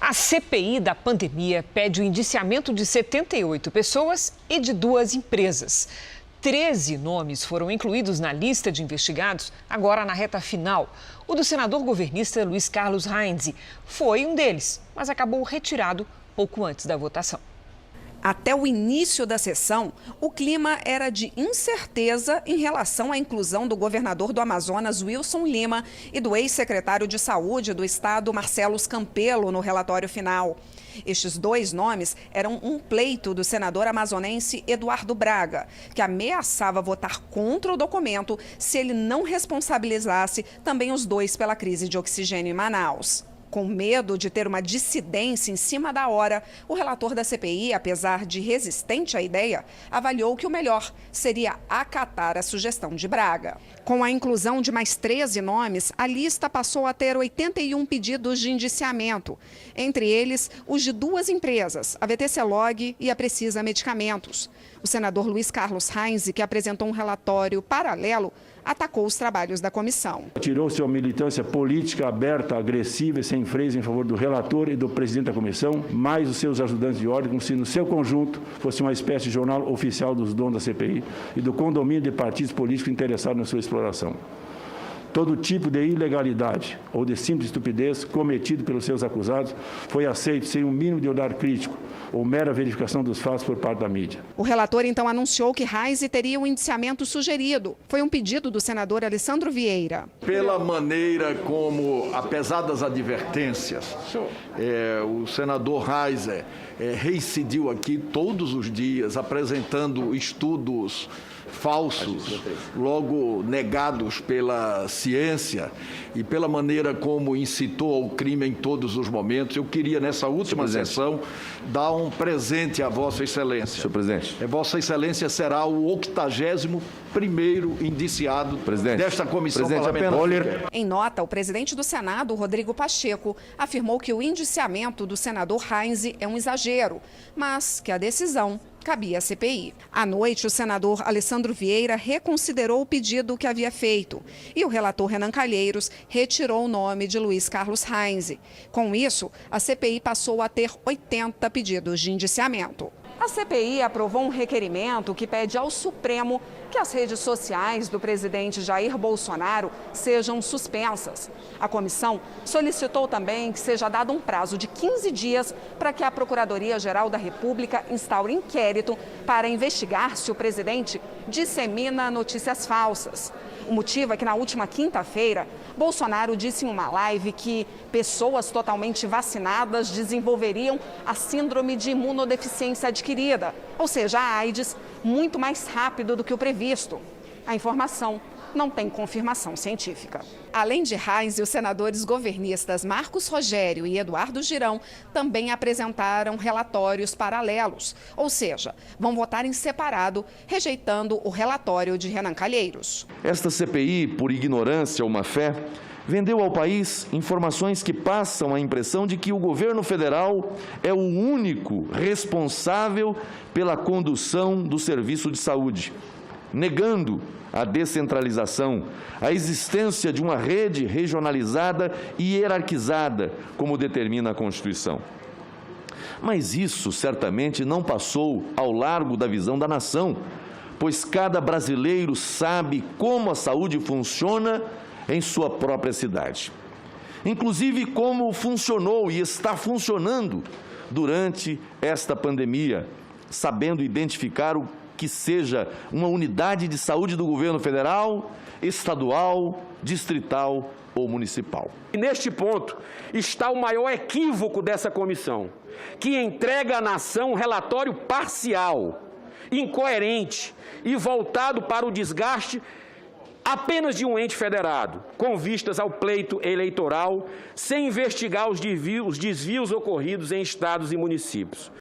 A CPI da pandemia pede o indiciamento de 78 pessoas e de 2 empresas. 13 nomes foram incluídos na lista de investigados, agora na reta final. O do senador governista Luiz Carlos Rainze foi um deles, mas acabou retirado pouco antes da votação. Até o início da sessão, o clima era de incerteza em relação à inclusão do governador do Amazonas, Wilson Lima, e do ex-secretário de Saúde do estado, Marcelo Campelo, no relatório final. Estes 2 nomes eram um pleito do senador amazonense Eduardo Braga, que ameaçava votar contra o documento se ele não responsabilizasse também os 2 pela crise de oxigênio em Manaus. Com medo de ter uma dissidência em cima da hora, o relator da CPI, apesar de resistente à ideia, avaliou que o melhor seria acatar a sugestão de Braga. Com a inclusão de mais 13 nomes, a lista passou a ter 81 pedidos de indiciamento, entre eles os de 2 empresas, a VTC-Log e a Precisa Medicamentos. O senador Luiz Carlos Rainze, que apresentou um relatório paralelo, atacou os trabalhos da comissão. Tirou sua militância política aberta, agressiva e sem freios em favor do relator e do presidente da comissão, mais os seus ajudantes de ordem, como se no seu conjunto fosse uma espécie de jornal oficial dos donos da CPI e do condomínio de partidos políticos interessados na sua exploração. Todo tipo de ilegalidade ou de simples estupidez cometido pelos seus acusados foi aceito sem um mínimo de olhar crítico ou mera verificação dos fatos por parte da mídia. O relator então anunciou que Rainze teria o indiciamento sugerido. Foi um pedido do senador Alessandro Vieira. Pela maneira como, apesar das advertências, o senador Rainze reincidiu aqui todos os dias apresentando estudos falsos, logo negados pela ciência e pela maneira como incitou ao crime em todos os momentos. Eu queria, nessa última sessão, dar um presente à Vossa Excelência. Senhor presidente. Vossa Excelência será o 81º indiciado desta comissão parlamentar. Em nota, o presidente do Senado, Rodrigo Pacheco, afirmou que o indiciamento do senador Rainze é um exagero, mas que a decisão cabia à CPI. À noite, o senador Alessandro Vieira reconsiderou o pedido que havia feito e o relator Renan Calheiros retirou o nome de Luiz Carlos Rainze. Com isso, a CPI passou a ter 80 pedidos de indiciamento. A CPI aprovou um requerimento que pede ao Supremo que as redes sociais do presidente Jair Bolsonaro sejam suspensas. A comissão solicitou também que seja dado um prazo de 15 dias para que a Procuradoria-Geral da República instaure inquérito para investigar se o presidente dissemina notícias falsas. O motivo é que na última quinta-feira, Bolsonaro disse em uma live que pessoas totalmente vacinadas desenvolveriam a síndrome de imunodeficiência adquirida, ou seja, a AIDS, muito mais rápido do que o previsto. A informação não tem confirmação científica. Além de Rainze, os senadores governistas Marcos Rogério e Eduardo Girão também apresentaram relatórios paralelos, ou seja, vão votar em separado, rejeitando o relatório de Renan Calheiros. Esta CPI, por ignorância ou má-fé, vendeu ao país informações que passam a impressão de que o governo federal é o único responsável pela condução do serviço de saúde, negando a descentralização, a existência de uma rede regionalizada e hierarquizada, como determina a Constituição. Mas isso certamente não passou ao largo da visão da nação, pois cada brasileiro sabe como a saúde funciona em sua própria cidade. Inclusive como funcionou e está funcionando durante esta pandemia, sabendo identificar o que seja uma unidade de saúde do governo federal, estadual, distrital ou municipal. E neste ponto está o maior equívoco dessa comissão, que entrega à nação um relatório parcial, incoerente e voltado para o desgaste apenas de um ente federado, com vistas ao pleito eleitoral, sem investigar os desvios ocorridos em estados e municípios.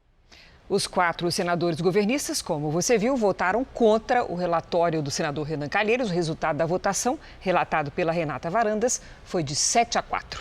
Os 4 senadores governistas, como você viu, votaram contra o relatório do senador Renan Calheiros. O resultado da votação, relatado pela Renata Varandas, foi de 7-4.